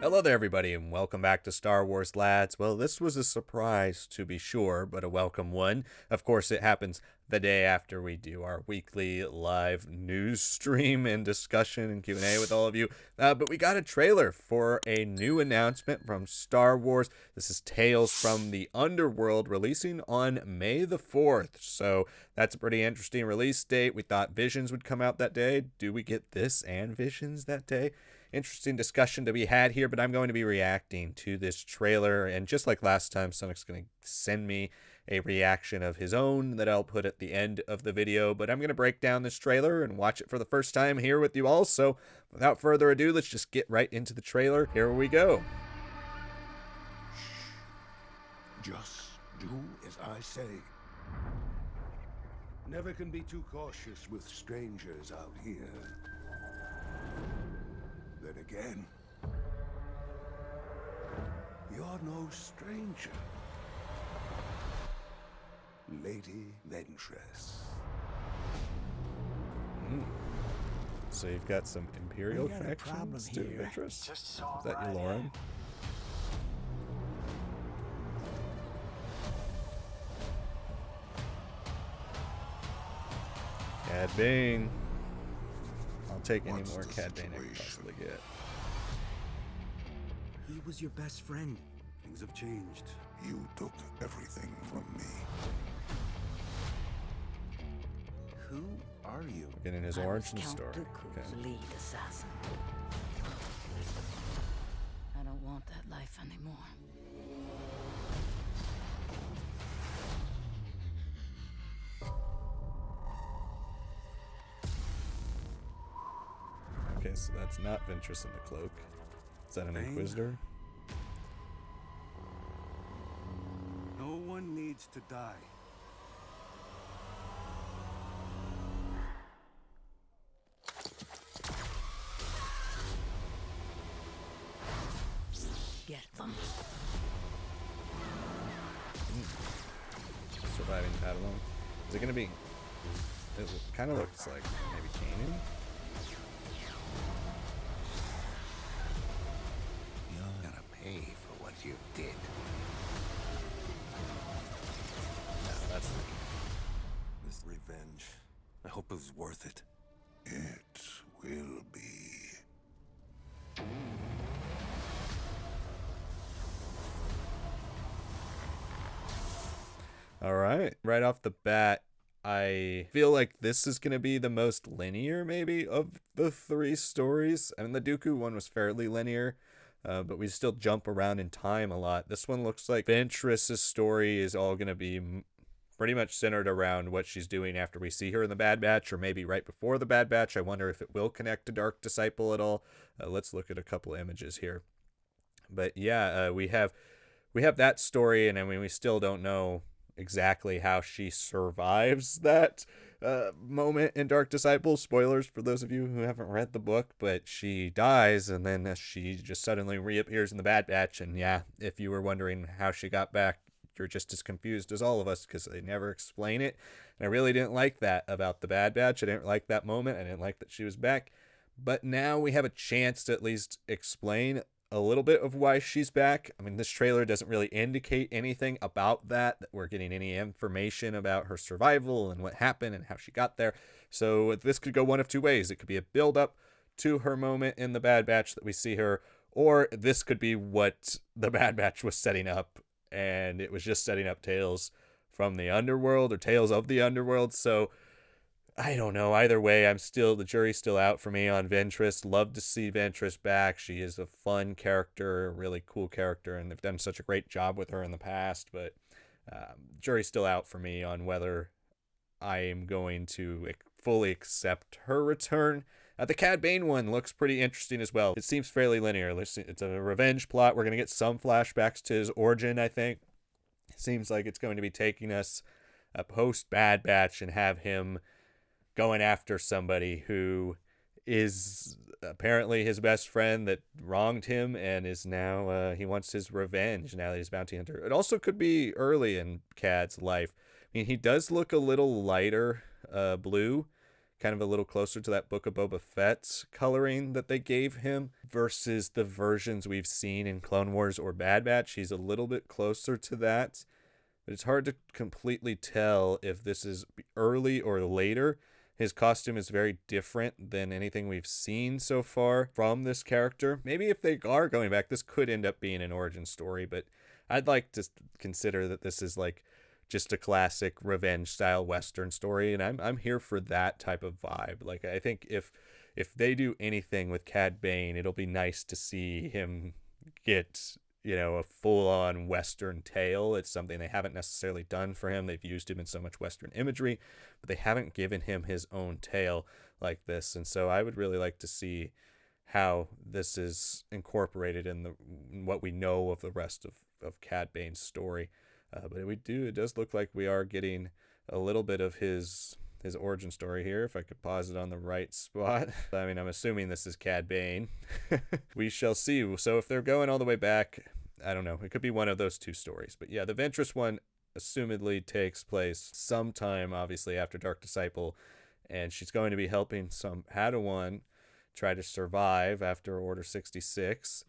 Hello there, everybody, and welcome back to Star Wars Lads. Well, this was a surprise, to be sure, but a welcome one. Of course, it happens the day after we do our weekly live news stream and discussion and Q&A with all of you. But we got a trailer for a new announcement from Star Wars. This is Tales from the Underworld, releasing on May the 4th. So that's a pretty interesting release date. We thought Visions would come out that day. Do we get this and Visions that day? Interesting discussion to be had here, but I'm going to be reacting to this trailer, and just like last time, Sanak's going to send me a reaction of his own that I'll put at the end of the video, but I'm going to break down this trailer and watch it for the first time here with you all. So without further ado, let's just get right into the trailer. Here we go. Just do as I say. Never can be too cautious with strangers out here. Then again, you're no stranger, Lady Ventress. So you've got some Imperial connections to Ventress? Is that you, Lauren? Cad Bane. I'll take any more Cad Bane I can possibly get. He was your best friend. Things have changed. You took everything from me. Who are you? Getting his origin story. Okay. Lead assassin. I don't want that life anymore. Okay, so that's not Ventress in the cloak. Is that an Bane? Inquisitor? No one needs to die. Get them. Surviving Padawan. Is it gonna be? It kind of looks like maybe Kanan. You're gonna pay for what you did. No, that's This revenge, I hope it was worth it. It will be. all right. Right off the bat, I feel like this is gonna be the most linear, maybe, of the three stories. I mean, the Dooku one was fairly linear. But we still jump around in time a lot. This one looks like Ventress's story is all going to be pretty much centered around what she's doing after we see her in the Bad Batch, or maybe right before the Bad Batch. I wonder if it will connect to Dark Disciple at all. Let's look at a couple images here. But yeah, we have that story, and I mean, we still don't know exactly how she survives that moment in Dark Disciple. Spoilers for those of you who haven't read the book, but she dies, and then she just suddenly reappears in the Bad Batch. And yeah, if you were wondering how she got back, you're just as confused as all of us, because they never explain it. And I really didn't like that about the Bad Batch. I didn't like that moment. I didn't like that she was back. But now we have a chance to at least explain a little bit of why she's back. I mean, this trailer doesn't really indicate anything about that we're getting any information about her survival and what happened and how she got there. So this could go one of two ways. It could be a build up to her moment in the Bad Batch that we see her, or this could be what the Bad Batch was setting up, and it was just setting up Tales from the Underworld, or Tales of the Underworld. So I don't know. Either way, the jury's still out for me on Ventress. Love to see Ventress back. She is a fun character, a really cool character, and they've done such a great job with her in the past. But jury's still out for me on whether I am going to fully accept her return. The Cad Bane one looks pretty interesting as well. It seems fairly linear. It's a revenge plot. We're going to get some flashbacks to his origin, I think. It seems like it's going to be taking us post Bad Batch and have him going after somebody who is apparently his best friend that wronged him, and is now he wants his revenge now that he's bounty hunter. It also could be early in Cad's life. I mean, he does look a little lighter blue kind of a little closer to that Book of Boba Fett coloring that they gave him versus the versions we've seen in Clone Wars or Bad Batch. He's a little bit closer to that, but it's hard to completely tell if this is early or later. His costume is very different than anything we've seen so far from this character. Maybe if they are going back, this could end up being an origin story, but I'd like to consider that this is like just a classic revenge style Western story, and I'm here for that type of vibe. Like, I think if they do anything with Cad Bane, it'll be nice to see him get, you know, a full-on Western tale. It's something they haven't necessarily done for him. They've used him in so much Western imagery, but they haven't given him his own tale like this. And so I would really like to see how this is incorporated in what we know of the rest of Cad Bane's story. But it does look like we are getting a little bit of his origin story here, if I could pause it on the right spot. I mean, I'm assuming this is Cad Bane. We shall see. So if they're going all the way back, I don't know. It could be one of those two stories. But yeah, the Ventress one assumedly takes place sometime, obviously, after Dark Disciple, and she's going to be helping some Padawan try to survive after Order 66.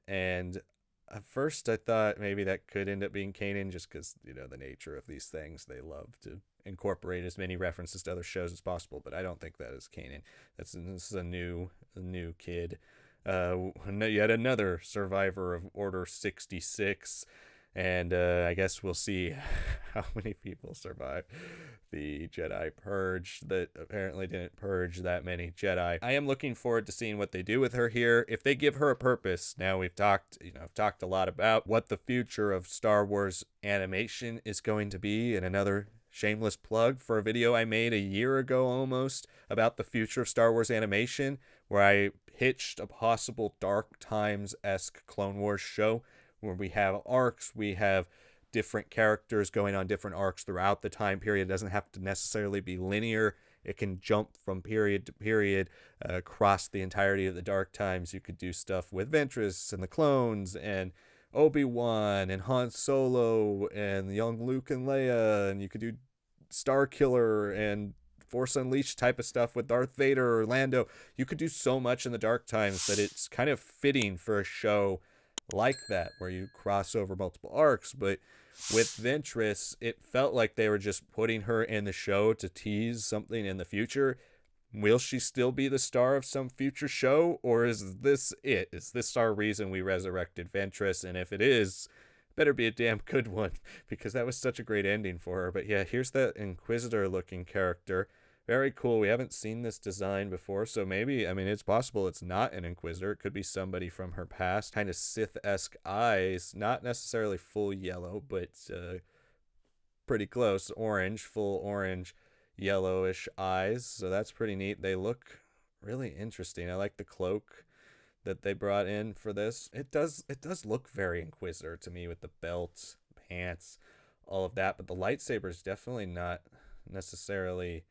And at first I thought maybe that could end up being Kanan, just because, you know, the nature of these things, they love to incorporate as many references to other shows as possible, but I don't think that is Kanan. This is a new kid, yet another survivor of Order 66, and I guess we'll see how many people survive the Jedi Purge that apparently didn't purge that many Jedi. I am looking forward to seeing what they do with her here. If they give her a purpose, now I've talked a lot about what the future of Star Wars animation is going to be, and another shameless plug for a video I made a year ago almost about the future of Star Wars animation, where I pitched a possible Dark Times-esque Clone Wars show where we have arcs, we have different characters going on different arcs throughout the time period. It doesn't have to necessarily be linear. It can jump from period to period across the entirety of the Dark Times. You could do stuff with Ventress and the clones and Obi-Wan and Han Solo and young Luke and Leia, and you could do Starkiller and Force Unleashed type of stuff with Darth Vader or Lando. You could do so much in the Dark Times that it's kind of fitting for a show like that, where you cross over multiple arcs. But with Ventress, it felt like they were just putting her in the show to tease something in the future. Will she still be the star of some future show, or is this it? Is this our reason we resurrected Ventress? And if it is, better be a damn good one, because that was such a great ending for her. But yeah, here's that Inquisitor looking character. Very cool. We haven't seen this design before, so maybe, I mean, it's possible it's not an Inquisitor. It could be somebody from her past. Kind of Sith-esque eyes, not necessarily full yellow, but pretty close. Orange, full orange, yellowish eyes. So that's pretty neat. They look really interesting. I like the cloak that they brought in for this. It does look very Inquisitor to me, with the belt, pants, all of that. But the lightsaber is definitely not necessarily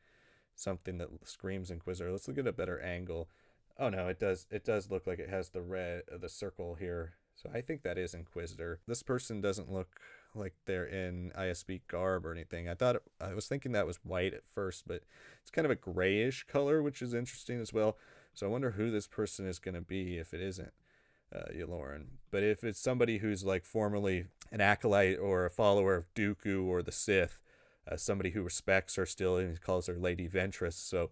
something that screams Inquisitor. Let's look at a better angle. Oh no, it does look like it has the circle here. So I think that is Inquisitor. This person doesn't look like they're in ISB garb or anything. I was thinking that was white at first, but it's kind of a grayish color, which is interesting as well. So I wonder who this person is going to be if it isn't Yularen. But if it's somebody who's like formerly an acolyte or a follower of Dooku or the Sith, somebody who respects her still, and he calls her Lady Ventress. So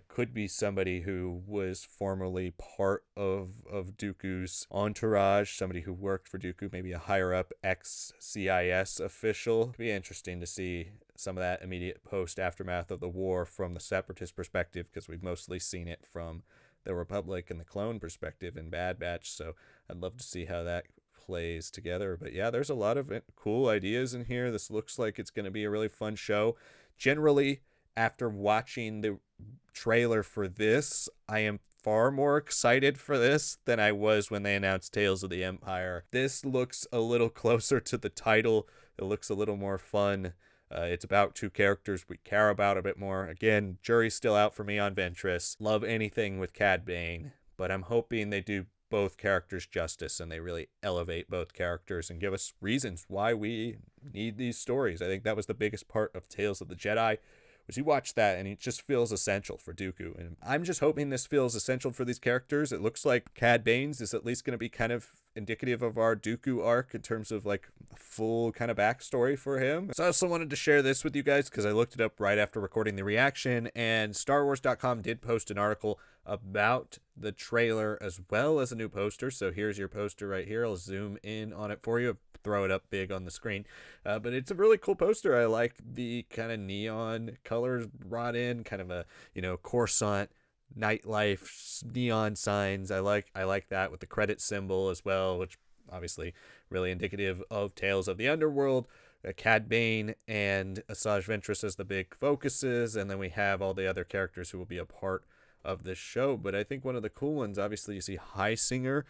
could be somebody who was formerly part of Dooku's entourage, somebody who worked for Dooku, maybe a higher up ex-CIS official. It'd be interesting to see some of that immediate post-aftermath of the war from the Separatist perspective, because we've mostly seen it from the Republic and the clone perspective in Bad Batch. So I'd love to see how that plays together. But yeah, there's a lot of cool ideas in here. This looks like it's going to be a really fun show. Generally, after watching the trailer for this, I am far more excited for this than I was when they announced Tales of the Empire. This looks a little closer to the title. It looks a little more fun. It's about two characters we care about a bit more. Again, jury's still out for me on Ventress. Love anything with Cad Bane, but I'm hoping they do both characters justice and they really elevate both characters and give us reasons why we need these stories. I think that was the biggest part of Tales of the Jedi, Because you watch that and it just feels essential for Dooku. And I'm just hoping this feels essential for these characters. It looks like Cad Bane's is at least going to be kind of indicative of our Dooku arc in terms of like a full kind of backstory for him. So I also wanted to share this with you guys because I looked it up right after recording the reaction, and StarWars.com did post an article about the trailer as well as a new poster. So here's your poster right here. I'll zoom in on it for you, throw it up big on the screen. But it's a really cool poster. I like the kind of neon colors brought in, kind of a, Coruscant nightlife neon signs. I like that with the credit symbol as well, which obviously really indicative of Tales of the Underworld. Cad Bane and Asajj Ventress as the big focuses, and then we have all the other characters who will be a part of this show. But I think one of the cool ones, obviously, you see High Singer,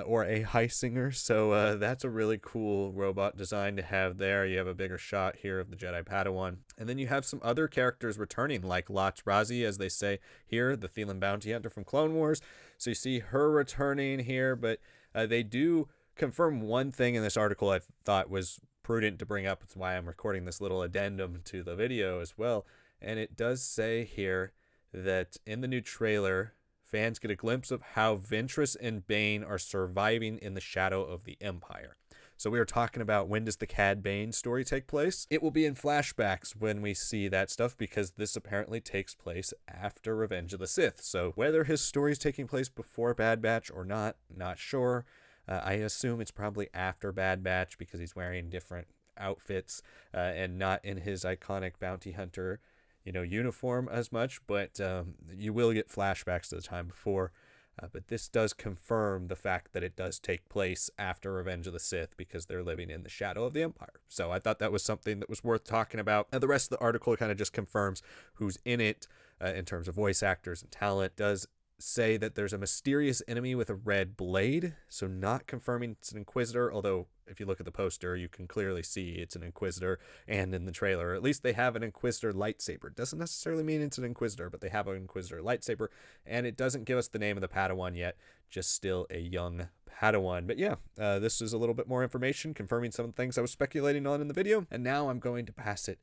or a High Singer. So that's a really cool robot design to have there. You have a bigger shot here of the Jedi Padawan. And then you have some other characters returning, like Latz Razi, as they say here, the Thelan bounty hunter from Clone Wars. So you see her returning here, but they do confirm one thing in this article I thought was prudent to bring up. It's why I'm recording this little addendum to the video as well. And it does say here that in the new trailer, fans get a glimpse of how Ventress and Bane are surviving in the shadow of the Empire. So we were talking about, when does the Cad Bane story take place? It will be in flashbacks when we see that stuff, because this apparently takes place after Revenge of the Sith. So whether his story is taking place before Bad Batch or not sure. I assume it's probably after Bad Batch because he's wearing different outfits and not in his iconic bounty hunter uniform as much, but you will get flashbacks to the time before. But this does confirm the fact that it does take place after Revenge of the Sith, because they're living in the shadow of the Empire. So I thought that was something that was worth talking about. The rest of the article kind of just confirms who's in it in terms of voice actors and talent. It does say that there's a mysterious enemy with a red blade, so not confirming it's an Inquisitor, although if you look at the poster you can clearly see it's an Inquisitor, and in the trailer at least they have an Inquisitor lightsaber. Doesn't necessarily mean it's an Inquisitor, but they have an Inquisitor lightsaber, and it doesn't give us the name of the Padawan yet, just still a young Padawan. But yeah, this is a little bit more information confirming some of the things I was speculating on in the video, and now I'm going to pass it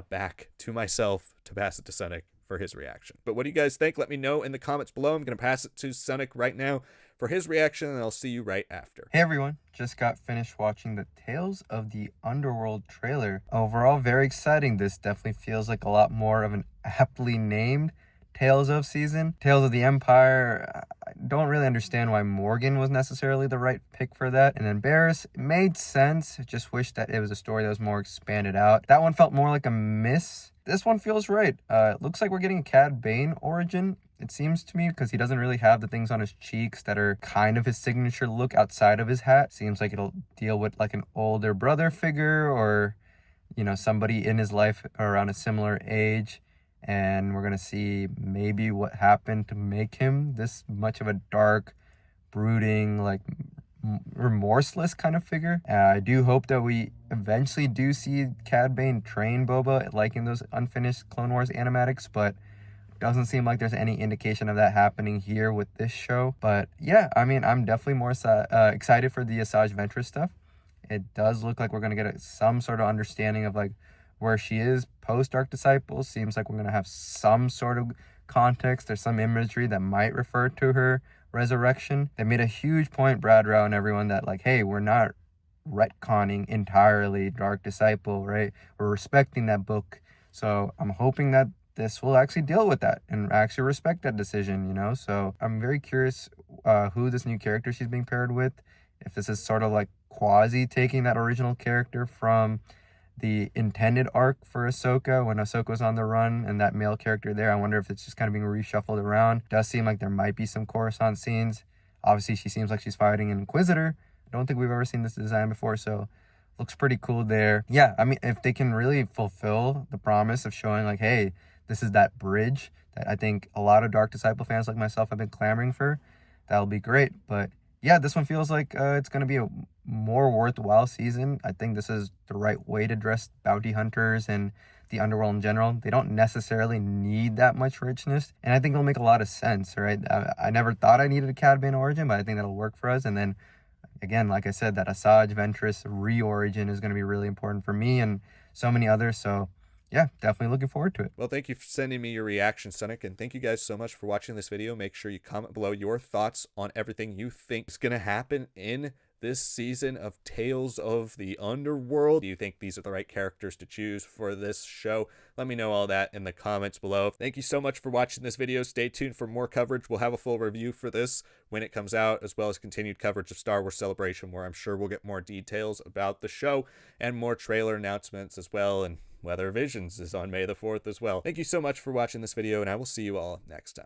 back to myself to pass it to Sanak for his reaction. But what do you guys think? Let me know in the comments below. I'm going to pass it to Sanak right now for his reaction, and I'll see you right after. Hey everyone, just got finished watching the Tales of the Underworld trailer. Overall, very exciting. This definitely feels like a lot more of an aptly named Tales of season. Tales of the Empire, I don't really understand why Morgan was necessarily the right pick for that. And then Barriss, it made sense. Just wish that it was a story that was more expanded out. That one felt more like a miss. This one feels right. It looks like we're getting a Cad Bane origin, it seems to me, because he doesn't really have the things on his cheeks that are kind of his signature look outside of his hat. Seems like it'll deal with like an older brother figure, or, somebody in his life around a similar age. And we're going to see maybe what happened to make him this much of a dark, brooding, like remorseless kind of figure. I do hope that we eventually do see Cad Bane train Boba like in those unfinished Clone Wars animatics, but doesn't seem like there's any indication of that happening here with this show. But yeah, I mean, I'm definitely more excited for the Asajj Ventress stuff. It does look like we're going to get some sort of understanding of like where she is post Dark Disciples. Seems like we're going to have some sort of context. There's some imagery that might refer to her resurrection. They made a huge point, Brad Rao and everyone, that like, hey, we're not retconning entirely Dark Disciple, right? We're respecting that book. So I'm hoping that this will actually deal with that and actually respect that decision, So I'm very curious who this new character she's being paired with. If this is sort of like quasi taking that original character from the intended arc for Ahsoka when Ahsoka was on the run, and that male character there, I wonder if it's just kind of being reshuffled around. Does seem like there might be some Coruscant scenes. Obviously, she seems like she's fighting an Inquisitor. I don't think we've ever seen this design before, so looks pretty cool there. Yeah, I mean, if they can really fulfill the promise of showing like, hey, this is that bridge that I think a lot of Dark Disciple fans like myself have been clamoring for, that'll be great. But yeah, this one feels like it's going to be a more worthwhile season. I think this is the right way to dress bounty hunters and the Underworld in general. They don't necessarily need that much richness, and I think it'll make a lot of sense, right? I never thought I needed a Cad Bane origin, but I think that'll work for us. And then, again, like I said, that Asajj Ventress re-origin is going to be really important for me and so many others. So yeah, definitely looking forward to it. Well, thank you for sending me your reaction, Sanak, and thank you guys so much for watching this video. Make sure you comment below your thoughts on everything you think is going to happen in this season of Tales of the Underworld. Do you think these are the right characters to choose for this show? Let me know all that in the comments below. Thank you so much for watching this video. Stay tuned for more coverage. We'll have a full review for this when it comes out, as well as continued coverage of Star Wars Celebration, where I'm sure we'll get more details about the show and more trailer announcements as well, and Weather Visions is on May the 4th as well. Thank you so much for watching this video, and I will see you all next time.